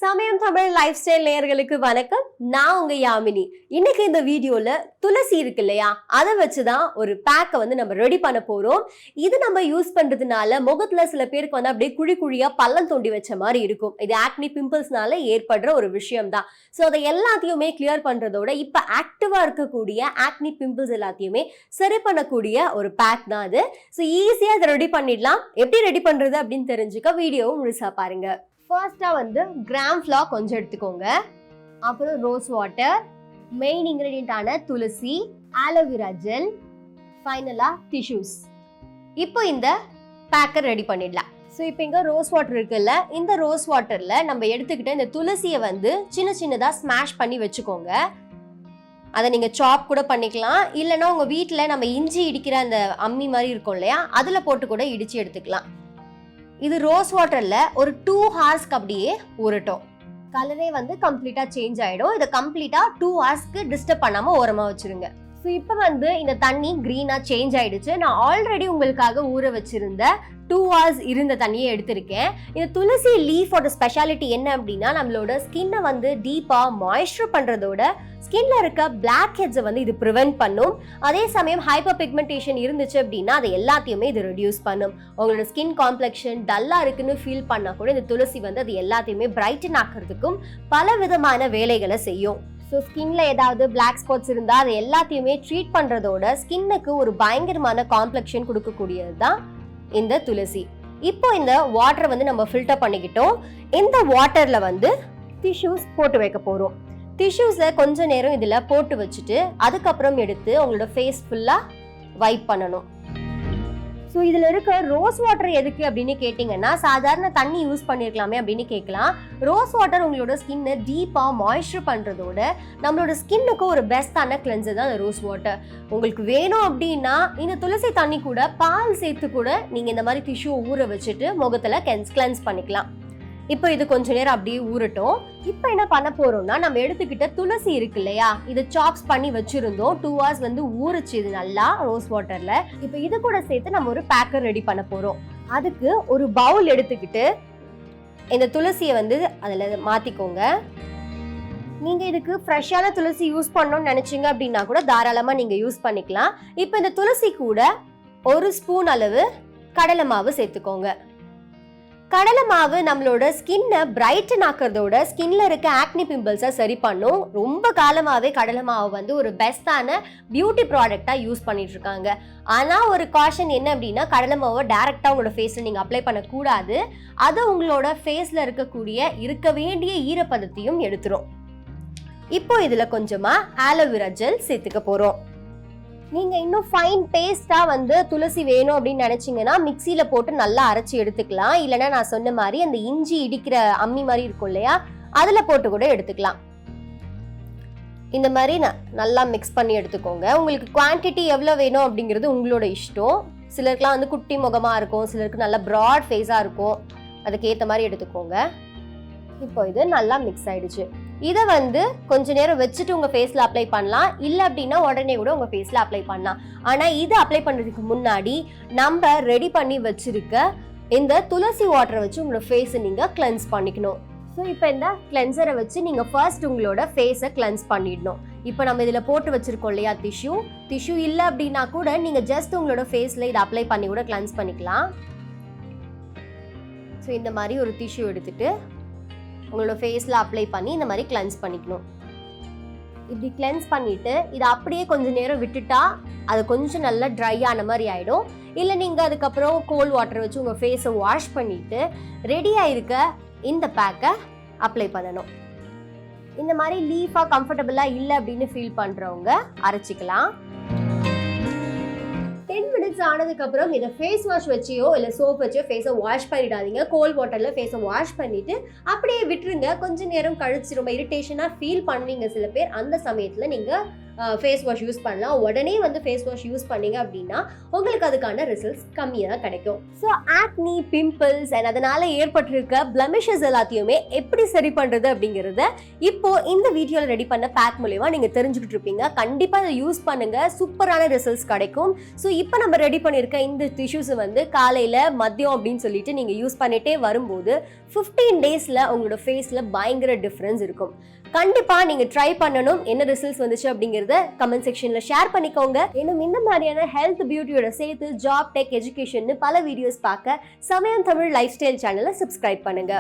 சமயம் Tamil life style நேயர்களுக்கு வணக்கம். நான் உங்க யாமினி. இன்னைக்கு இந்த வீடியோல துளசி இருக்கு இல்லையா, அதை வச்சுதான் ஒரு பேக்கை நம்ம ரெடி பண்ண போறோம். இது நம்ம யூஸ் பண்றதுனால முகத்துல சில பேருக்கு அப்படியே குழி குழியா பள்ளம் தோண்டி வச்ச மாதிரி இருக்கும். இது ஆக்னி பிம்பிள்ஸ்னால ஏற்படுற ஒரு விஷயம் தான். ஸோ அதை எல்லாத்தையுமே கிளியர் பண்றதோட இப்ப ஆக்டிவா இருக்கக்கூடிய ஆக்னி பிம்பிள்ஸ் எல்லாத்தையுமே சரி பண்ணக்கூடிய ஒரு பேக் தான் அது. ஸோ ஈஸியா அதை ரெடி பண்ணிடலாம். எப்படி ரெடி பண்றது அப்படின்னு தெரிஞ்சுக்க வீடியோவும் முழுசா பாருங்க. ஃபர்ஸ்டா கிராம் ஃப்ளார் கொஞ்சம் எடுத்துக்கோங்க. அப்புறம் ரோஸ் வாட்டர், மெயின் இன்கிரீடியன்டான துளசி, ஆலோவேரா ஜெல், ஃபைனலா டிஷ்யூஸ். இப்போ இந்த பேக்கை ரெடி பண்ணிடலாம். ஸோ இப்போ இங்கே ரோஸ் வாட்டர் இருக்குல்ல, இந்த ரோஸ் வாட்டரில் நம்ம எடுத்துக்கிட்ட இந்த துளசியை சின்ன சின்னதாக ஸ்மாஷ் பண்ணி வச்சுக்கோங்க. அதை நீங்கள் சாப் கூட பண்ணிக்கலாம், இல்லைன்னா உங்கள் வீட்டில் நம்ம இஞ்சி இடிக்கிற அந்த அம்மி மாதிரி இருக்கும் இல்லையா, அதில் போட்டு கூட இடித்து எடுத்துக்கலாம். இது ரோஸ் வாட்டர்ல ஒரு 2 ஹார்ஸ்க்கு அப்படியே ஊறட்டும். கலரே கம்ப்ளீட்டா சேஞ்ச் ஆயிடும். இதை கம்ப்ளீட்டா 2 ஹார்ஸ்க்கு டிஸ்டர்ப் பண்ணாம ஓரமா வச்சிருங்க. ஸோ இப்போ இந்த தண்ணி கிரீனா சேஞ்ச் ஆயிடுச்சு. நான் ஆல்ரெடி உங்களுக்காக ஊற வச்சிருந்த 2 ஹார்ஸ் இருந்த தண்ணியை எடுத்திருக்கேன். இந்த துளசி லீஃபோட ஸ்பெஷாலிட்டி என்ன அப்படின்னா, நம்மளோட ஸ்கின்னை டீப்பா மாய்ஸ்சர் பண்றதோட ஸ்கின்ல இருக்க பிளாக் ஹெட்ஸை இது ப்ரிவென்ட் பண்ணும். அதே சமயம் ஹைப்பர் பிக்மெண்டேஷன் இருந்துச்சு அப்படின்னா அதை எல்லாத்தையுமே இது ரெடியூஸ் பண்ணும். உங்களோட ஸ்கின் காம்ப்ளெக்ஷன் டல்லா இருக்குன்னு ஃபீல் பண்ணா கூட இந்த துளசி அது எல்லாத்தையுமே பிரைட்டன் ஆக்கிறதுக்கும் பல விதமான வேலைகளை செய்யும். ஸோ ஸ்கின்ல ஏதாவது பிளாக் ஸ்பாட்ஸ் இருந்தால் அதை எல்லாத்தையுமே ட்ரீட் பண்றதோட ஸ்கின்னுக்கு ஒரு பயங்கரமான காம்ப்ளெக்ஷன் கொடுக்கக்கூடியது தான் இந்த துளசி. இப்போ இந்த வாட்டரை நம்ம ஃபில்டர் பண்ணிக்கிட்டோம். இந்த வாட்டர்ல டிஷ்யூஸ் போட்டு வைக்க போறோம். டிஷ்யூஸை கொஞ்ச நேரம் இதுல போட்டு வச்சுட்டு அதுக்கப்புறம் எடுத்து உங்களோட ஃபேஸ் ஃபுல்லா வைப் பண்ணணும். ஸோ இதில் இருக்க ரோஸ் வாட்டர் எதுக்கு அப்படின்னு கேட்டிங்கன்னா, சாதாரண தண்ணி யூஸ் பண்ணியிருக்கலாமே அப்படின்னு கேட்கலாம். ரோஸ் வாட்டர் உங்களோட ஸ்கின்னை டீப்பாக மாய்ஸ்சர் பண்ணுறதோட நம்மளோட ஸ்கின்னுக்கு ஒரு பெஸ்ட்டான கிளென்சர் தான் ரோஸ் வாட்டர். உங்களுக்கு வேணும் அப்படின்னா இந்த துளசி தண்ணி கூட பால் சேர்த்து கூட நீங்கள் இந்த மாதிரி டிஷ்யூ ஊற வச்சுட்டு முகத்தில் கிளென்ஸ் பண்ணிக்கலாம். இப்போ இது கொஞ்ச நேரம் அப்படியே ஊறட்டும். இப்போ என்ன பண்ண போறோம்னா, நம்ம எடுத்துக்கிட்ட துளசி இருக்கு இல்லையா, இதை சாப்ஸ் பண்ணி வச்சிருந்தோம். 2 ஹார்ஸ் ஊறுச்சு இது நல்லா ரோஸ் வாட்டர்ல. இப்போ இது கூட சேர்த்து நம்ம ஒரு பேக்கர் ரெடி பண்ண போறோம். அதுக்கு ஒரு பவுல் எடுத்துக்கிட்டு இந்த துளசியை அதுல மாத்திக்கோங்க. நீங்க இதுக்கு ஃப்ரெஷ்ஷான துளசி யூஸ் பண்ணணும்னு நினைச்சீங்க அப்படின்னா கூட தாராளமா நீங்க யூஸ் பண்ணிக்கலாம். இப்போ இந்த துளசி கூட 1 ஸ்பூன் அளவு கடலை மாவு சேர்த்துக்கோங்க. கடலை மாவு நம்மளோட ஸ்கின்னை பிரைட்டன் ஆக்கிறதோட ஸ்கின்ல இருக்க ஆக்னி பிம்பிள்ஸை சரி பண்ணும். ரொம்ப காலமாகவே கடலை மாவு ஒரு பெஸ்ட்டான பியூட்டி ப்ராடக்டாக யூஸ் பண்ணிட்டு இருக்காங்க. ஆனால் ஒரு காஷன் என்ன அப்படின்னா, கடலை மாவை டேரெக்டாக உங்களோட ஃபேஸில் நீங்கள் அப்ளை பண்ணக்கூடாது. அது உங்களோட ஃபேஸில் இருக்க வேண்டிய ஈரப்பதத்தையும் எடுத்துரும். இப்போ இதில் கொஞ்சமாக ஆலோவேரா ஜெல் சேர்த்துக்க போகிறோம். நீங்க இன்னும் ஃபைன் பேஸ்டா துளசி வேணும் அப்படின்னு நினைச்சீங்கன்னா மிக்சியில போட்டு நல்லா அரைச்சி எடுத்துக்கலாம். இல்லைன்னா நான் சொன்ன மாதிரி அந்த இஞ்சி இடிக்கிற அம்மி மாதிரி இருக்கும் இல்லையா, அதுல போட்டு கூட எடுத்துக்கலாம். இந்த மாதிரி நல்லா மிக்ஸ் பண்ணி எடுத்துக்கோங்க. உங்களுக்கு குவான்டிட்டி எவ்வளவு வேணும் அப்படிங்கிறது உங்களோட இஷ்டம். சிலருக்குலாம் குட்டி முகமா இருக்கும், சிலருக்கு நல்லா ப்ராட் ஃபேஸா இருக்கும். அதுக்கு ஏற்ற மாதிரி எடுத்துக்கோங்க. இப்போ இது நல்லா மிக்ஸ் ஆயிடுச்சு. இதை கொஞ்ச நேரம் வச்சுட்டு உங்க ஃபேஸ்ல அப்ளை பண்ணலாம், இல்ல அப்படின்னா உடனே கூட உங்க ஃபேஸ்ல அப்ளை பண்ணலாம். ஆனா இது அப்ளை பண்றதுக்கு முன்னாடி நம்ம ரெடி பண்ணி வச்சிருக்க இந்த துளசி வாட்டரை வச்சு உங்களோட ஃபேஸை நீங்க கிளென்ஸ் பண்ணிக்கணும். ஸோ இப்போ இந்த கிளென்சரை வச்சு நீங்க ஃபர்ஸ்ட் உங்களோட ஃபேஸை கிளென்ஸ் பண்ணிடணும். இப்போ நம்ம இதுல போட்டு வச்சிருக்கோம் இல்லையா டிஷ்யூ இல்லை அப்படின்னா கூட நீங்க ஜஸ்ட் உங்களோட ஃபேஸ்ல இதை அப்ளை பண்ணி கூட கிளென்ஸ் பண்ணிக்கலாம். ஸோ இந்த மாதிரி ஒரு டிஷ்யூ எடுத்துட்டு உங்களோட ஃபேஸில் அப்ளை பண்ணி இந்த மாதிரி கிளென்ஸ் பண்ணிக்கணும். இப்படி கிளென்ஸ் பண்ணிவிட்டு இதை அப்படியே கொஞ்சம் நேரம் விட்டுட்டா அது கொஞ்சம் நல்லா ட்ரை ஆன மாதிரி ஆகிடும். இல்லை நீங்கள் அதுக்கப்புறம் கோல்ட் வாட்டர் வச்சு உங்கள் ஃபேஸை வாஷ் பண்ணிவிட்டு ரெடியாக இருக்க இந்த பேக்கை அப்ளை பண்ணணும். இந்த மாதிரி லீஃபாக கம்ஃபர்டபுளாக இல்லை அப்படின்னு ஃபீல் பண்ணுறவங்க அரைச்சிக்கலாம். 10 மினிட்ஸ் ஆனதுக்கு அப்புறம் இதை ஃபேஸ் வாஷ் வச்சியோ இல்லை சோப் வச்சோ ஃபேஸை வாஷ் பண்ணிடாதீங்க. கோல்ட் வாட்டரில் ஃபேஸை வாஷ் பண்ணிட்டு அப்படியே விட்டுருங்க. கொஞ்சம் நேரம் கழிச்சு ரொம்ப இரிட்டேஷனாக ஃபீல் பண்ணுவீங்க சில பேர். அந்த சமயத்தில் நீங்கள் ஃபேஸ் வாஷ் யூஸ் பண்ணலாம். உடனே வந்து ஃபேஸ் வாஷ் யூஸ் பண்ணீங்க அப்படின்னா உங்களுக்கு அதுக்கான ரிசல்ட்ஸ் கம்மியாக கிடைக்கும். ஸோ ஆக்னி, பிம்பிள்ஸ் அண்ட் அதனால ஏற்பட்டிருக்க பிளமிஷஸ் எல்லாத்தையுமே எப்படி சரி பண்றது அப்படிங்கறத இப்போ இந்த வீடியோல ரெடி பண்ண பேக் மூலமா நீங்க தெரிஞ்சுக்கிட்டு இருப்பீங்க. கண்டிப்பா இதை யூஸ் பண்ணுங்க, சூப்பரான ரிசல்ட்ஸ் கிடைக்கும். ஸோ இப்போ நம்ம ரெடி பண்ணிருக்க இந்த டிஷ்யூஸ் வந்து காலையில மதியம் அப்படின்னு சொல்லிட்டு நீங்க யூஸ் பண்ணிட்டே வரும்போது 15 டேஸ்ல உங்களோட ஃபேஸ்ல பயங்கர டிஃபரன்ஸ் இருக்கும். கண்டிப்பா நீங்க ட்ரை பண்ணணும். என்ன ரிசல்ட்ஸ் வந்துச்சு அப்படிங்கறத கமெண்ட் செக்ஷன்ல ஷேர் பண்ணிக்கோங்க. இன்னும் இந்த மாதிரியான ஹெல்த், பியூட்டியோட சேர்த்து ஜாப், டெக், எஜுகேஷன் பல வீடியோஸ் பார்க்க சமயம் தமிழ் லைஃப் ஸ்டைல் சேனலை சப்ஸ்கிரைப் பண்ணுங்க.